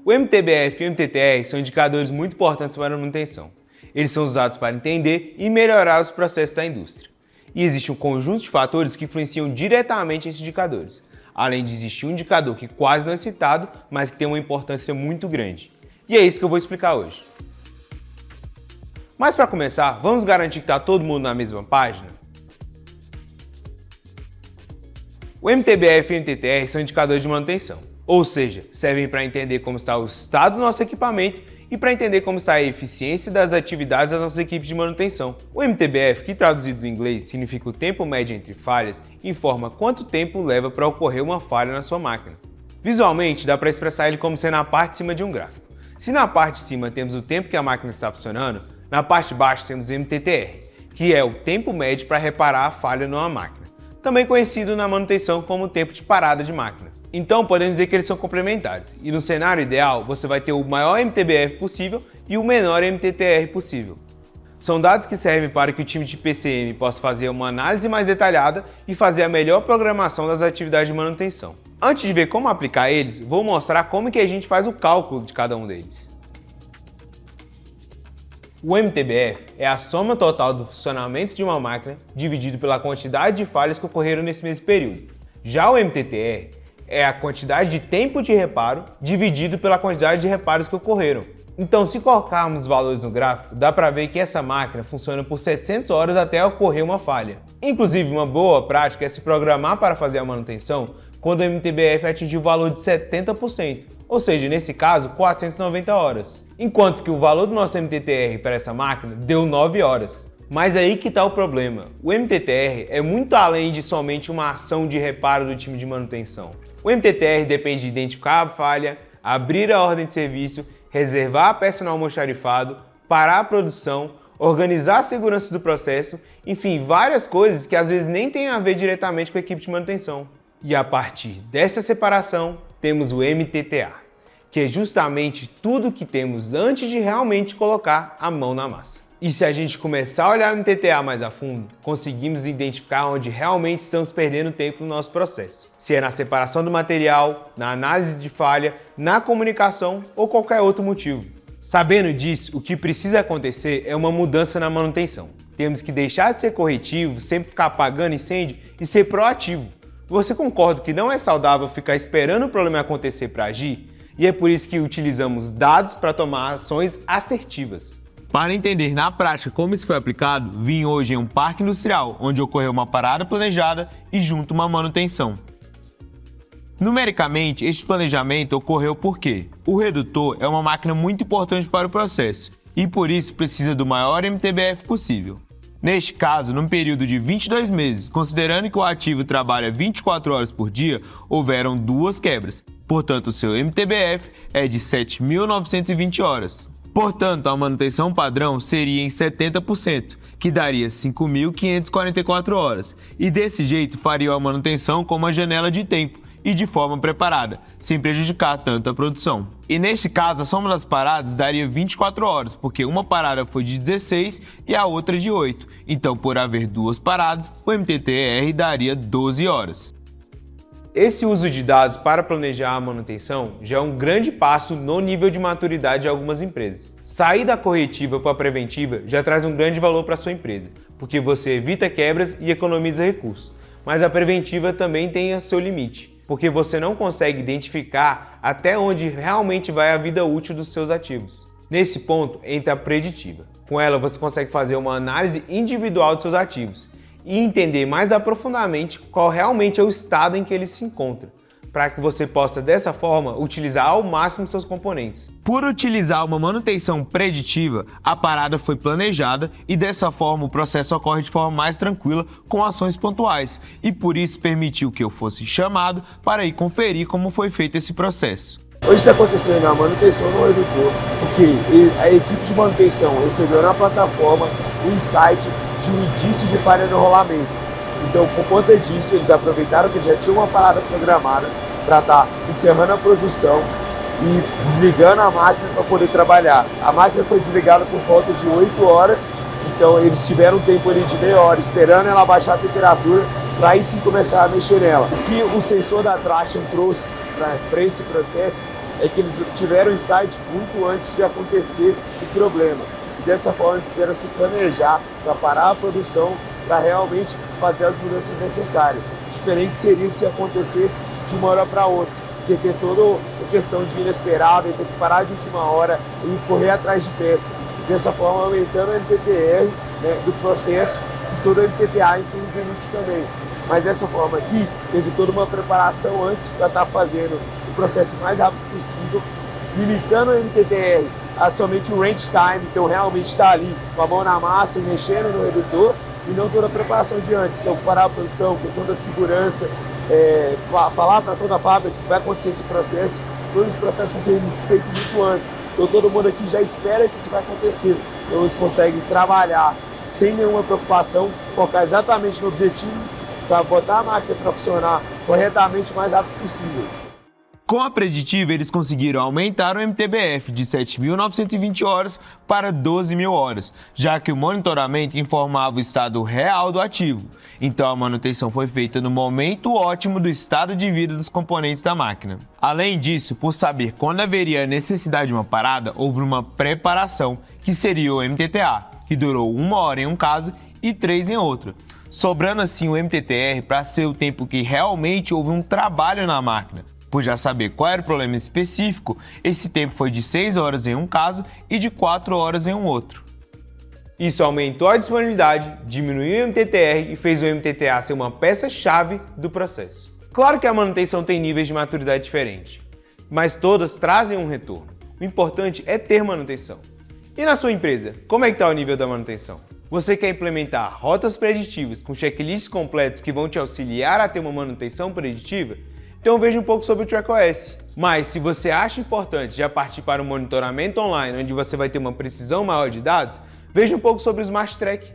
O MTBF e o MTTR são indicadores muito importantes para a manutenção. Eles são usados para entender e melhorar os processos da indústria. E existe um conjunto de fatores que influenciam diretamente esses indicadores, além de existir um indicador que quase não é citado, mas que tem uma importância muito grande. E é isso que eu vou explicar hoje. Mas para começar, vamos garantir que está todo mundo na mesma página? O MTBF e o MTTR são indicadores de manutenção, ou seja, servem para entender como está o estado do nosso equipamento e para entender como está a eficiência das atividades das nossas equipes de manutenção. O MTBF, que traduzido do inglês significa o tempo médio entre falhas, informa quanto tempo leva para ocorrer uma falha na sua máquina. Visualmente, dá para expressar ele como sendo a parte de cima de um gráfico. Se na parte de cima temos o tempo que a máquina está funcionando, na parte de baixo temos o MTTR, que é o tempo médio para reparar a falha numa máquina, também conhecido na manutenção como tempo de parada de máquina. Então podemos dizer que eles são complementares, e no cenário ideal você vai ter o maior MTBF possível e o menor MTTR possível. São dados que servem para que o time de PCM possa fazer uma análise mais detalhada e fazer a melhor programação das atividades de manutenção. Antes de ver como aplicar eles, vou mostrar como que a gente faz o cálculo de cada um deles. O MTBF é a soma total do funcionamento de uma máquina dividido pela quantidade de falhas que ocorreram nesse mesmo período. Já o MTTR é a quantidade de tempo de reparo dividido pela quantidade de reparos que ocorreram. Então, se colocarmos os valores no gráfico, dá para ver que essa máquina funciona por 700 horas até ocorrer uma falha. Inclusive, uma boa prática é se programar para fazer a manutenção quando o MTBF atingir o valor de 70%, ou seja, nesse caso, 490 horas. Enquanto que o valor do nosso MTTR para essa máquina deu 9 horas. Mas aí que está o problema. O MTTR é muito além de somente uma ação de reparo do time de manutenção. O MTTR depende de identificar a falha, abrir a ordem de serviço, reservar personal almoxarifado, parar a produção, organizar a segurança do processo, enfim, várias coisas que às vezes nem têm a ver diretamente com a equipe de manutenção. E a partir dessa separação, temos o MTTA, que é justamente tudo que temos antes de realmente colocar a mão na massa. E se a gente começar a olhar o MTTA mais a fundo, conseguimos identificar onde realmente estamos perdendo tempo no nosso processo. Se é na separação do material, na análise de falha, na comunicação ou qualquer outro motivo. Sabendo disso, o que precisa acontecer é uma mudança na manutenção. Temos que deixar de ser corretivo, sempre ficar apagando incêndio e ser proativo. Você concorda que não é saudável ficar esperando o problema acontecer para agir? E é por isso que utilizamos dados para tomar ações assertivas. Para entender na prática como isso foi aplicado, vim hoje em um parque industrial, onde ocorreu uma parada planejada e junto uma manutenção. Numericamente, este planejamento ocorreu porque o redutor é uma máquina muito importante para o processo e por isso precisa do maior MTBF possível. Neste caso, num período de 22 meses, considerando que o ativo trabalha 24 horas por dia, houveram 2 quebras, portanto o seu MTBF é de 7.920 horas. Portanto, a manutenção padrão seria em 70%, que daria 5.544 horas, e desse jeito faria a manutenção com uma janela de tempo e de forma preparada, sem prejudicar tanto a produção. E neste caso, a soma das paradas daria 24 horas, porque uma parada foi de 16 e a outra de 8, então por haver 2 paradas, o MTTR daria 12 horas. Esse uso de dados para planejar a manutenção já é um grande passo no nível de maturidade de algumas empresas. Sair da corretiva para a preventiva já traz um grande valor para a sua empresa, porque você evita quebras e economiza recursos. Mas a preventiva também tem o seu limite, porque você não consegue identificar até onde realmente vai a vida útil dos seus ativos. Nesse ponto entra a preditiva. Com ela você consegue fazer uma análise individual dos seus ativos e entender mais aprofundadamente qual realmente é o estado em que ele se encontra, para que você possa, dessa forma, utilizar ao máximo seus componentes. Por utilizar uma manutenção preditiva, a parada foi planejada e dessa forma o processo ocorre de forma mais tranquila com ações pontuais e por isso permitiu que eu fosse chamado para ir conferir como foi feito esse processo. Hoje está acontecendo a manutenção no redutor, porque a equipe de manutenção recebeu na plataforma o insight de um indício de falha no rolamento. Então, por conta disso, eles aproveitaram que já tinha uma parada programada para estar encerrando a produção e desligando a máquina para poder trabalhar. A máquina foi desligada por volta de 8 horas, então eles tiveram um tempo ali de meia hora esperando ela baixar a temperatura para aí sim começar a mexer nela. O que o sensor da Traction trouxe para esse processo é que eles tiveram insight muito antes de acontecer o problema. E dessa forma eles puderam se planejar para parar a produção, para realmente fazer as mudanças necessárias. Diferente seria se acontecesse de uma hora para outra, porque tem toda a questão de inesperado, ter que parar de última hora e correr atrás de peça. Dessa forma, aumentando o MTTR, né, do processo e todo o MTTA incluindo isso também. Mas dessa forma aqui, teve toda uma preparação antes para estar fazendo o processo mais rápido possível, limitando o MTTR a somente o range time, então realmente está ali com a mão na massa e mexendo no redutor, e não toda a preparação de antes. Então, parar a produção, questão da segurança, falar para toda a fábrica que vai acontecer esse processo, todos os processos foram feitos muito antes. Então todo mundo aqui já espera que isso vai acontecer. Então eles conseguem trabalhar sem nenhuma preocupação, focar exatamente no objetivo, para botar a máquina para funcionar corretamente o mais rápido possível. Com a preditiva, eles conseguiram aumentar o MTBF de 7.920 horas para 12.000 horas, já que o monitoramento informava o estado real do ativo. Então a manutenção foi feita no momento ótimo do estado de vida dos componentes da máquina. Além disso, por saber quando haveria necessidade de uma parada, houve uma preparação, que seria o MTTA, que durou 1 hora em um caso e 3 em outro, sobrando assim o MTTR para ser o tempo que realmente houve um trabalho na máquina. Por já saber qual era o problema específico, esse tempo foi de 6 horas em um caso e de 4 horas em um outro. Isso aumentou a disponibilidade, diminuiu o MTTR e fez o MTTA ser uma peça-chave do processo. Claro que a manutenção tem níveis de maturidade diferentes, mas todas trazem um retorno. O importante é ter manutenção. E na sua empresa, como é que está o nível da manutenção? Você quer implementar rotas preditivas com checklists completos que vão te auxiliar a ter uma manutenção preditiva? Então veja um pouco sobre o TrackOS. Mas se você acha importante já partir para um monitoramento online, onde você vai ter uma precisão maior de dados, veja um pouco sobre o Smart Track.